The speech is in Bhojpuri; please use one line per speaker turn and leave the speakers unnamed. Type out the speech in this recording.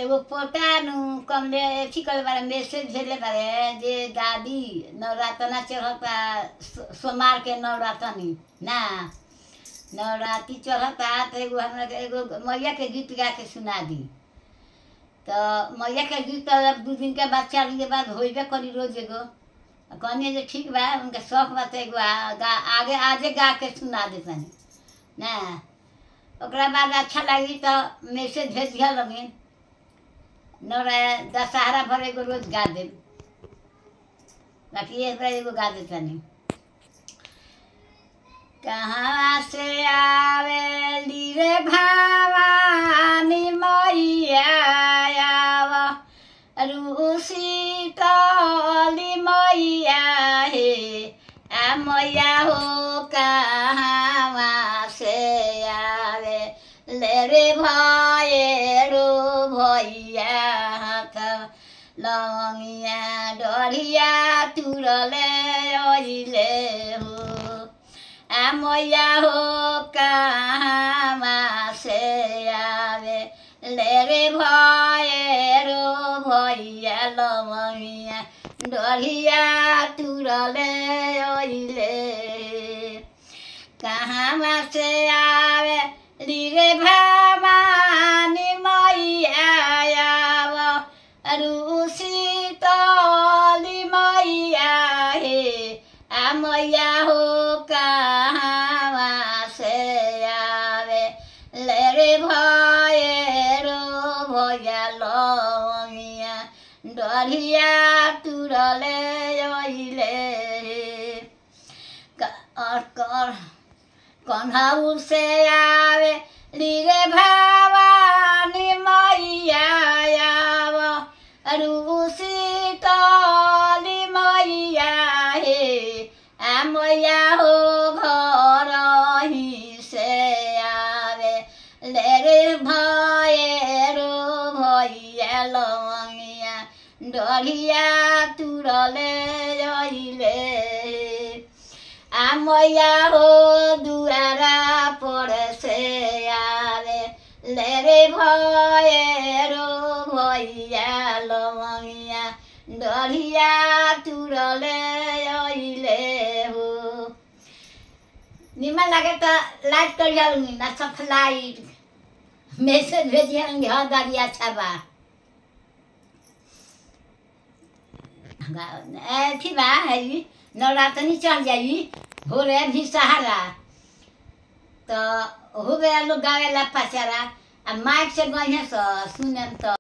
एगो पोतानु कमले एथी करे बारे मैसेज भेजले बारे जे दादी नवरातना चढ़ता सोमवार के नवरातनी ना नवरात्रि चढ़ता तो एगो हमरा के एगो मैया के गीत गा के सुना दी। तो मैया के गीत अब 2 दिन के बाद 4 दिन के बाद होइबे करी रोज एगो कहनी जे ठीक बा उनके शौक बा तो एगो आगे आजे गा के सुना देतनी ना। ओकरा बाद अच्छा लगी तो मैसेज भेज दिया लगे दशहरा भर एगो रोज गा दे बाकी एक बार एगो गा देतनी। कहाँ से आवेली रे भवानी मैया रूसी तली मैया हे आ मैया हो कहाँ से आवे ले रे भैरो भैया हाथ लंगिया डरिया तुरले ओइले हो आ मैया हो कहाँ से आवे ले रे भैरो भैया लंगिया डरिया तुरले ओइले कहाँ से आवे रे भवानी मैया रूसी तली मैया हे आ मैया हो कहाँ से आवे ले रे भैरो भैया लंगिया डरिया तुरले ओइले कन्हौर से आवे रे भवानी मैया रूसी तली मैया हे आ मैया हो घर ही से आवे ले रे भैरो भैया लंगिया डरिया तुरले ओइले आ मैया हो दुआरा पर से आवे ले रे भैरो भैया लंगिया डरिया तुरले ओइले हो। निमन लगे तो लाइक कर जाऊंगी ना सफलाइट मैसेज भेजिए हाँ दादी अच्छा बा थी बा है नवरातनी चढ़ जाई हो रहे भी सहारा तो हो गया लोग गावे ला पचारा आ माइक से गए सुने तो